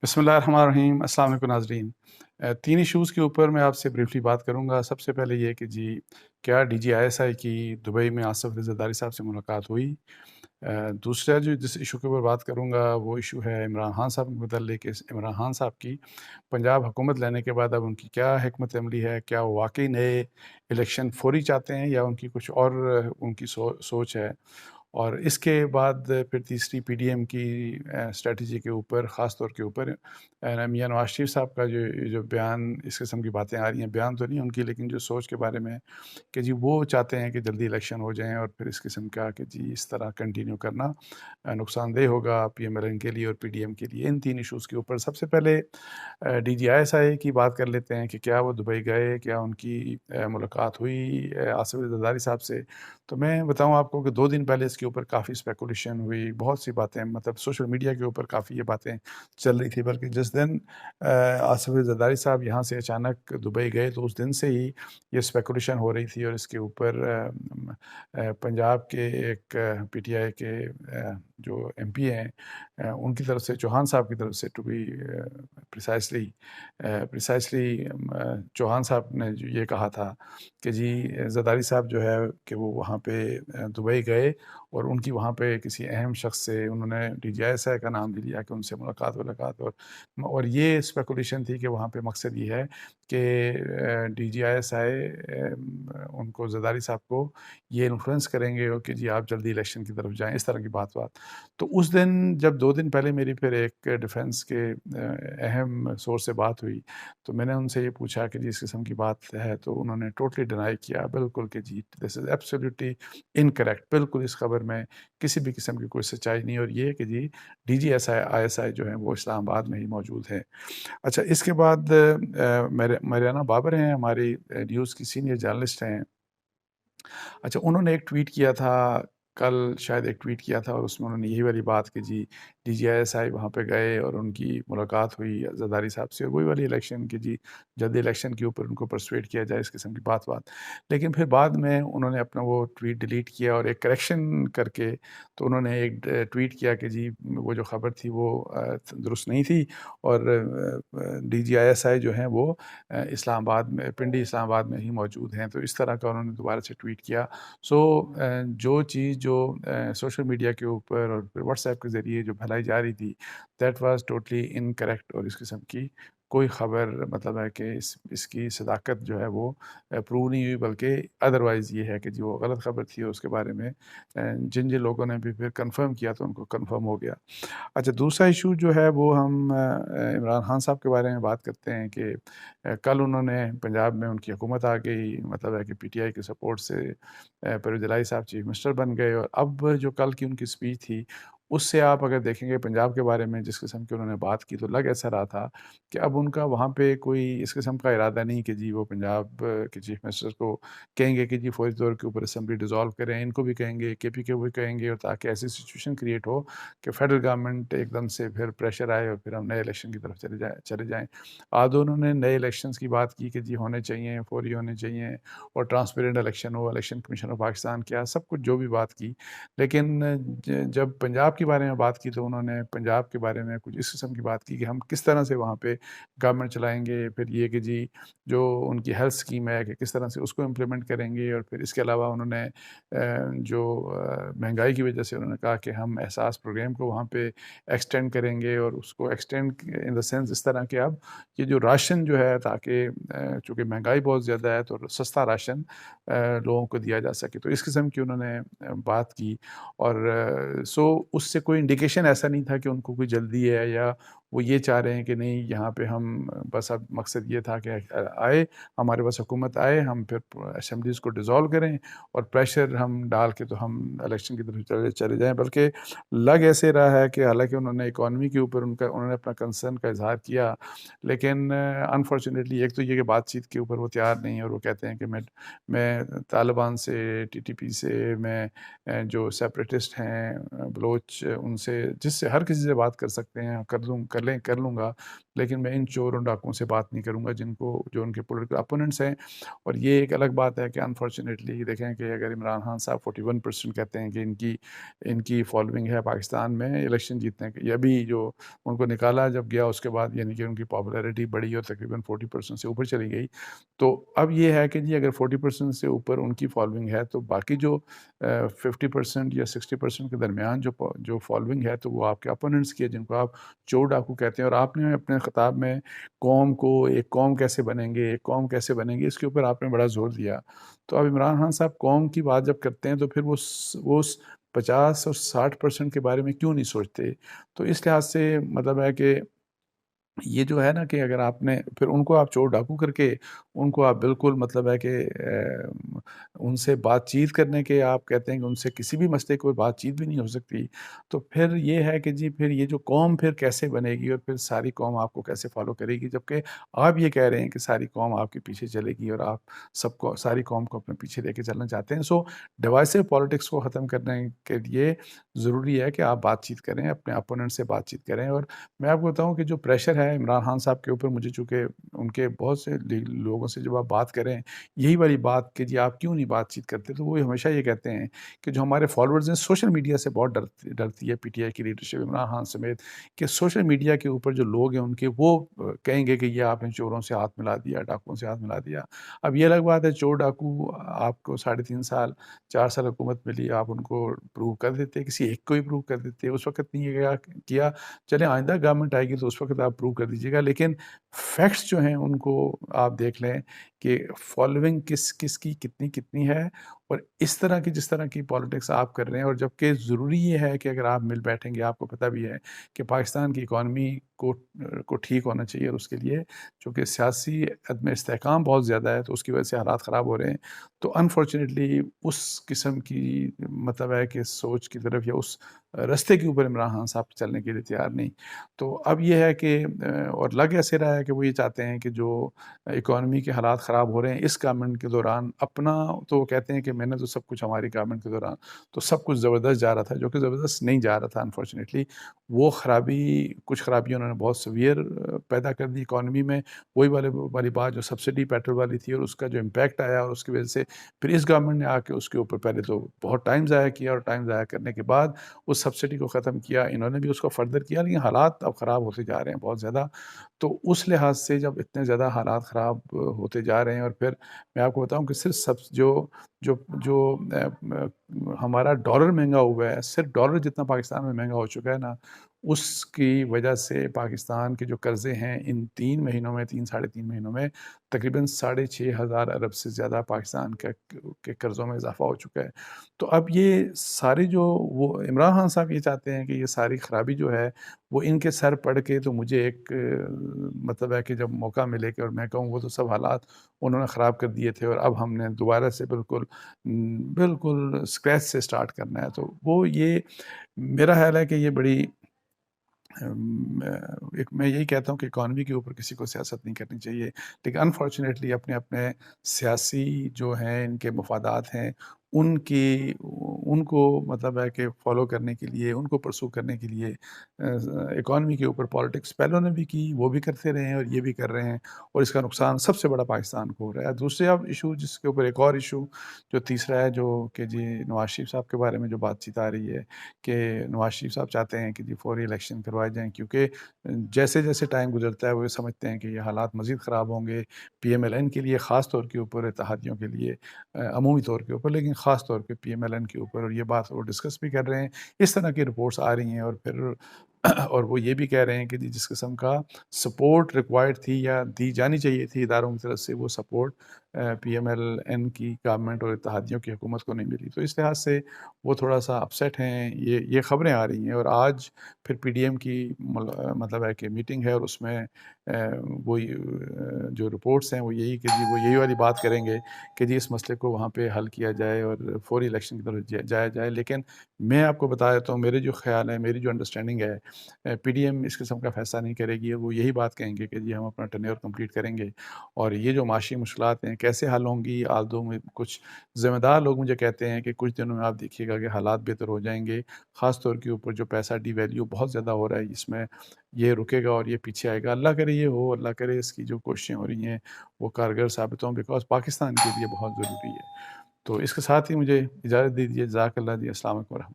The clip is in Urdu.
بسم اللہ الرحمن الرحیم۔ السلام علیکم ناظرین۔ تین ایشوز کے اوپر میں آپ سے بریفلی بات کروں گا۔ سب سے پہلے یہ کہ کیا D G I S I کی دبئی میں آصف رضا زرداری صاحب سے ملاقات ہوئی۔ دوسرا جس ایشو کے اوپر بات کروں گا وہ ایشو ہے عمران خان صاحب کے متعلق۔ عمران خان صاحب کی پنجاب حکومت لینے کے بعد اب ان کی کیا حکمت عملی ہے، کیا وہ واقعی نئے الیکشن فوری چاہتے ہیں یا ان کی کچھ اور ان کی سوچ ہے۔ اور اس کے بعد پھر تیسری پی ڈی ایم کی اسٹریٹجی کے اوپر، خاص طور کے اوپر میاں نواز شریف صاحب کا جو بیان، اس قسم کی باتیں آ رہی ہیں، بیان تو نہیں ان کی لیکن جو سوچ کے بارے میں کہ وہ چاہتے ہیں کہ جلدی الیکشن ہو جائیں اور پھر اس قسم کا کہ اس طرح کنٹینیو کرنا نقصان دہ ہوگا پی ایم ایل این کے لیے اور پی ڈی ایم کے لیے۔ ان تین ایشوز کے اوپر سب سے پہلے D G I S I کی بات کر لیتے ہیں کہ کیا وہ دبئی گئے، کیا ان کی ملاقات ہوئی آصف رضا زرداری صاحب سے۔ تو میں بتاؤں آپ کو کہ 2 دن پہلے اس کے اوپر کافی اسپیکولیشن ہوئی، بہت سی باتیں، مطلب سوشل میڈیا کے اوپر کافی یہ باتیں چل رہی تھی، بلکہ جس دن آصف رضا زرداری صاحب یہاں سے اچانک دبئی گئے تو اس دن سے ہی یہ اسپیکولیشن ہو رہی تھی۔ اور اس کے اوپر پنجاب کے ایک پی ٹی آئی کے جو ایم پی ہیں ان کی طرف سے، چوہان صاحب کی طرف سے، ٹو بی پریسائسلی چوہان صاحب نے یہ کہا تھا کہ زرداری صاحب جو ہے کہ وہ وہاں پہ دبئی گئے اور ان کی وہاں پہ کسی اہم شخص سے انہوں نے D G I S I کا نام بھی لیا کہ ان سے ملاقات اور یہ اسپیکولیشن تھی کہ وہاں پہ مقصد یہ ہے کہ D G I S I ان کو، زرداری صاحب کو یہ انفلوئنس کریں گے کہ آپ جلدی الیکشن کی طرف جائیں، اس طرح کی بات۔ تو اس دن جب 2 دن پہلے میری پھر ایک ڈیفنس کے اہم سورس سے بات ہوئی تو میں نے ان سے یہ پوچھا کہ اس قسم کی بات ہے، تو انہوں نے ٹوٹلی ڈینائی کیا، بالکل کہ دس از ایبسلیوٹلی انکریکٹ، بالکل اس خبر میں کسی بھی قسم کی کوئی سچائی نہیں، اور یہ کہ D G I S I جو ہیں وہ اسلام آباد میں ہی موجود ہے۔ اچھا، اس کے بعد مریانہ بابر ہیں، ہماری نیوز کی سینئر جرنلسٹ ہیں۔ اچھا، انہوں نے ایک ٹویٹ کیا تھا کل، شاید ایک ٹویٹ کیا تھا، اور اس میں انہوں نے یہی والی بات کہ D G I S I وہاں پہ گئے اور ان کی ملاقات ہوئی زرداری صاحب سے، اور وہی والی الیکشن کی جلدی الیکشن کے اوپر ان کو پرسویٹ کیا جائے، اس قسم کی بات۔ لیکن پھر بعد میں انہوں نے اپنا وہ ٹویٹ ڈیلیٹ کیا اور ایک کریکشن کر کے تو انہوں نے ایک ٹویٹ کیا کہ وہ جو خبر تھی وہ درست نہیں تھی، اور D G I S I جو ہیں وہ اسلام آباد میں، پنڈی اسلام آباد میں ہی موجود ہیں۔ تو اس طرح کا انہوں نے دوبارہ سے ٹویٹ کیا۔ جو چیز جو سوشل میڈیا کے اوپر اور واٹس ایپ کے ذریعے جو پھیلائی جا رہی تھی، دیٹ واز ٹوٹلی انکریکٹ، اور اس قسم کی کوئی خبر، مطلب ہے کہ اس کی صداقت جو ہے وہ پروو نہیں ہوئی، بلکہ ادروائز یہ ہے کہ وہ غلط خبر تھی، اور اس کے بارے میں جن لوگوں نے بھی پھر کنفرم کیا تو ان کو کنفرم ہو گیا۔ اچھا، دوسرا ایشو جو ہے وہ ہم عمران خان صاحب کے بارے میں بات کرتے ہیں کہ کل انہوں نے پنجاب میں ان کی حکومت آ گئی، مطلب ہے کہ پی ٹی آئی کے سپورٹ سے پرویز الہی صاحب چیف منسٹر بن گئے، اور اب جو کل کی ان کی اسپیچ تھی اس سے آپ اگر دیکھیں گے پنجاب کے بارے میں جس قسم کی انہوں نے بات کی تو لگ ایسا رہا تھا کہ اب ان کا وہاں پہ کوئی اس قسم کا ارادہ نہیں کہ وہ پنجاب کے چیف منسٹر کو کہیں گے کہ فوری طور کے اوپر اسمبلی ڈیزالو کریں، ان کو بھی کہیں گے، کے پی کے بھی کہیں گے، اور تاکہ ایسی سچویشن کریٹ ہو کہ فیڈرل گورنمنٹ ایک دم سے پھر پریشر آئے اور پھر ہم نئے الیکشن کی طرف چلے جائیں۔ انہوں نے نئے الیکشنز کی بات کی کہ ہونے چاہیے، فوری ہونے چاہیے، اور transparent election who, election commission of Pakistan کیا، سب کچھ جو بھی بات کی۔ لیکن جب پنجاب کے بارے میں بات کی تو انہوں نے پنجاب کے بارے میں کچھ اس قسم کی بات کی کہ ہم کس طرح سے وہاں پہ گورنمنٹ چلائیں گے، پھر یہ کہ جو ان کی ہیلتھ اسکیم ہے کہ کس طرح سے اس کو امپلیمنٹ کریں گے، اور پھر اس کے علاوہ انہوں نے جو مہنگائی کی وجہ سے انہوں نے کہا کہ ہم احساس پروگرام کو وہاں پہ ایکسٹینڈ کریں گے، اور اس کو ایکسٹینڈ ان دا سینس اس طرح کہ اب یہ جو راشن جو ہے، تاکہ چونکہ مہنگائی بہت زیادہ ہے تو سستا راشن لوگوں کو دیا جا سکے، تو اس قسم کی انہوں نے بات کی۔ اور اس سے کوئی انڈیکیشن ایسا نہیں تھا کہ ان کو کوئی جلدی ہے یا وہ یہ چاہ رہے ہیں کہ نہیں یہاں پہ ہم بس، اب مقصد یہ تھا کہ آئے ہمارے پاس حکومت آئے، ہم پھر اسمبلیز کو ڈیزالو کریں اور پریشر ہم ڈال کے تو ہم الیکشن کی طرف چلے جائیں، بلکہ لگ ایسے رہا ہے کہ حالانکہ انہوں نے اکانومی کے اوپر انہوں نے اپنا کنسرن کا اظہار کیا، لیکن انفارچونیٹلی ایک تو یہ کہ بات چیت کے اوپر وہ تیار نہیں، اور وہ کہتے ہیں کہ میں طالبان سے، ٹی ٹی پی سے، میں جو سیپریٹسٹ ہیں بلوچ، ان سے، جس سے ہر کسی سے بات کر سکتے ہیں، کر کر لوں گا، لیکن میں ان چوروں ڈاکوؤں سے بات نہیں کروں گا جو ان کے پولیٹیکل اپوننٹس ہیں۔ اور یہ ایک الگ بات ہے کہ انفارچونیٹلی دیکھیں کہ اگر عمران خان صاحب 41% کہتے ہیں کہ ان کی فالوئنگ ہے پاکستان میں الیکشن جیتنے کے، یہ ابھی جو ان کو نکالا جب گیا اس کے بعد، یعنی کہ ان کی پاپولیرٹی بڑھی اور تقریباً 40% سے اوپر چلی گئی، تو اب یہ ہے کہ جی اگر 40% سے اوپر ان کی فالوئنگ ہے تو باقی جو 50% یا 60% کے درمیان جو فالوئنگ ہے تو وہ آپ کے اپوننٹس کی ہے، جن کو آپ چور ڈاکو کہتے ہیں۔ اور آپ نے اپنے خطاب میں ایک قوم کیسے بنیں گے، ایک قوم کیسے بنیں گے، اس کے اوپر آپ نے بڑا زور دیا۔ تو اب عمران خان صاحب قوم کی بات جب کرتے ہیں تو پھر وہ اس 50 اور 60% کے بارے میں کیوں نہیں سوچتے؟ تو اس لحاظ سے مطلب ہے کہ یہ جو ہے نا کہ اگر آپ نے پھر ان کو آپ چور ڈاکو کر کے ان کو آپ بالکل مطلب ہے کہ ان سے بات چیت کرنے کے آپ کہتے ہیں کہ ان سے کسی بھی مسئلے کو بات چیت بھی نہیں ہو سکتی، تو پھر یہ ہے کہ جی پھر یہ جو قوم پھر کیسے بنے گی اور پھر ساری قوم آپ کو کیسے فالو کرے گی، جبکہ آپ یہ کہہ رہے ہیں کہ ساری قوم آپ کے پیچھے چلے گی اور آپ ساری قوم کو اپنے پیچھے لے کے چلنا چاہتے ہیں۔ سو ڈیوائسو پالیٹکس کو ختم کرنے کے لیے ضروری ہے کہ آپ بات چیت کریں، اپنے اپوننٹ سے بات چیت کریں۔ اور میں آپ کو بتاؤں کہ جو پریشر ہے عمران خان صاحب کے اوپر، مجھے چونکہ ان کے بہت سے لوگوں سے جب آپ بات کریں یہی والی بات کہ جی آپ کیوں نہیں بات چیت کرتے، تو وہ ہمیشہ یہ کہتے ہیں کہ جو ہمارے فالوورز ہیں سوشل میڈیا سے بہت ڈرتی ہے پی ٹی آئی کی لیڈرشپ، عمران خان سمیت، کہ سوشل میڈیا کے اوپر جو لوگ ہیں ان کے وہ کہیں گے کہ یہ آپ نے چوروں سے ہاتھ ملا دیا، ڈاکوؤں سے ہاتھ ملا دیا۔ اب یہ الگ بات ہے، چور ڈاکو آپ کو 3.5 سال 4 سال حکومت ملی، آپ ان کو پروو کر دیتے، کسی ایک کو ہی پروو کر دیتے، اس وقت نہیں یہ کیا، چلیں آئندہ گورنمنٹ آئے گی تو اس وقت آپ پروو کر دیجیے گا، لیکن فیکٹس جو ہیں ان کو آپ دیکھ لیں کہ فالوئنگ کس کی کتنی ہے، اور اس طرح کی جس طرح کی پالیٹکس آپ کر رہے ہیں۔ اور جبکہ ضروری یہ ہے کہ اگر آپ مل بیٹھیں گے، آپ کو پتہ بھی ہے کہ پاکستان کی اکانومی کو ٹھیک ہونا چاہیے، اور اس کے لیے چونکہ سیاسی عدم استحکام بہت زیادہ ہے تو اس کی وجہ سے حالات خراب ہو رہے ہیں، تو انفارچونیٹلی اس قسم کی مطلب ہے کہ سوچ کی طرف یا اس رستے کے اوپر عمران خان صاحب چلنے کے لیے تیار نہیں۔ تو اب یہ ہے کہ اور لگ ایسے رہا ہے کہ وہ یہ چاہتے ہیں کہ جو اکانومی کے حالات خراب ہو رہے ہیں اس گورنمنٹ کے دوران، اپنا تو وہ کہتے ہیں کہ میں نے تو سب کچھ ہماری گورنمنٹ کے دوران تو سب کچھ زبردست جا رہا تھا، جو کہ زبردست نہیں جا رہا تھا انفارچونیٹلی۔ وہ کچھ خرابیاں انہوں نے بہت سویئر پیدا کر دی اکانومی میں، وہی والی بات جو سبسڈی پیٹرول والی تھی اور اس کا جو امپیکٹ آیا، اور اس کی وجہ سے پھر اس گورنمنٹ نے آ کے اس کے اوپر پہلے تو بہت ٹائم ضائع کیا، اور ٹائم ضائع کرنے کے بعد اس سبسڈی کو ختم کیا، انہوں نے بھی اس کو فردر کیا، لیکن حالات اب خراب ہوتے جا رہے ہیں بہت زیادہ۔ تو اس لحاظ سے جب اتنے زیادہ حالات خراب ہوتے جا رہے ہیں، اور پھر میں آپ کو بتاؤں کہ صرف جو ہمارا ڈالر مہنگا ہوا ہے، صرف ڈالر جتنا پاکستان میں مہنگا ہو چکا ہے نا، اس کی وجہ سے پاکستان کے جو قرضے ہیں ان 3 مہینوں میں تقریباً 6,500 ارب سے زیادہ پاکستان کے قرضوں میں اضافہ ہو چکا ہے۔ تو اب یہ ساری وہ عمران خان صاحب یہ چاہتے ہیں کہ یہ ساری خرابی جو ہے وہ ان کے سر پڑ کے، تو مجھے ایک مطلب ہے کہ جب موقع ملے کہ اور میں کہوں وہ تو سب حالات انہوں نے خراب کر دیے تھے، اور اب ہم نے دوبارہ سے بالکل اسکریچ سے سٹارٹ کرنا ہے، تو وہ یہ میرا خیال ہے کہ یہ بڑی میں یہی کہتا ہوں کہ اکانومی کے اوپر کسی کو سیاست نہیں کرنی چاہیے، لیکن انفارچونیٹلی اپنے سیاسی جو ہیں ان کے مفادات ہیں ان کو مطلب ہے کہ فالو کرنے کے لیے، ان کو پرسو کرنے کے لیے اکانومی کے اوپر پالیٹکس پہلوں نے بھی کی، وہ بھی کرتے رہے ہیں اور یہ بھی کر رہے ہیں، اور اس کا نقصان سب سے بڑا پاکستان کو ہو رہا ہے۔ دوسرے اب ایشو جس کے اوپر ایک اور ایشو جو تیسرا ہے، جو کہ جی نواز شریف صاحب کے بارے میں جو بات چیت آ رہی ہے کہ نواز شریف صاحب چاہتے ہیں کہ جی فوری الیکشن کروائے جائیں، کیونکہ جیسے جیسے ٹائم گزرتا ہے وہ سمجھتے ہیں کہ یہ حالات مزید خراب ہوں گے پی ایم ایل این کے لیے، خاص طور کے اوپر اتحادیوں کے لیے، عمومی طور کے اوپر، لیکن خاص طور پہ پی ایم ایل این کے اوپر، اور یہ بات وہ ڈسکس بھی کر رہے ہیں، اس طرح کی رپورٹس آ رہی ہیں، اور پھر اور وہ یہ بھی کہہ رہے ہیں کہ جس قسم کا سپورٹ ریکوائرڈ تھی یا دی جانی چاہیے تھی اداروں کی طرف سے، وہ support P M L N کی گورنمنٹ اور اتحادیوں کی حکومت کو نہیں ملی، تو اس لحاظ سے وہ تھوڑا سا اپسیٹ ہیں۔ یہ خبریں آ رہی ہیں، اور آج پھر پی ڈی ایم کی مطلب ہے کہ میٹنگ ہے، اور اس میں وہ جو رپورٹس ہیں وہ یہی کہ جی وہ یہی والی بات کریں گے کہ جی اس مسئلے کو وہاں پہ حل کیا جائے اور فوری الیکشن کی طرف جایا جائے، لیکن میں آپ کو بتا دیتا ہوں میرے جو خیال ہے، میری جو انڈرسٹینڈنگ ہے، پی ڈی ایم اس قسم کا فیصلہ نہیں کرے گی، وہ یہی بات کہیں گے کہ جی ہم اپنا ٹینیور کمپلیٹ کریں گے، اور یہ جو معاشی مشکلات ہیں کیسے حل ہوں گی، آلدو میں کچھ ذمہ دار لوگ مجھے کہتے ہیں کہ کچھ دنوں میں آپ دیکھیے گا کہ حالات بہتر ہو جائیں گے، خاص طور کے اوپر جو پیسہ ڈی ویلیو بہت زیادہ ہو رہا ہے، اس میں یہ رکے گا اور یہ پیچھے آئے گا۔ اللہ کرے یہ ہو، اللہ کرے اس کی جو کوششیں ہو رہی ہیں وہ کارگر ثابت ہوں، بیکاز پاکستان کے لیے بہت ضروری ہے۔ تو اس کے ساتھ ہی مجھے اجازت دے دیجیے، جزاک اللہ جی، السلام علیکم ورحمۃ اللہ۔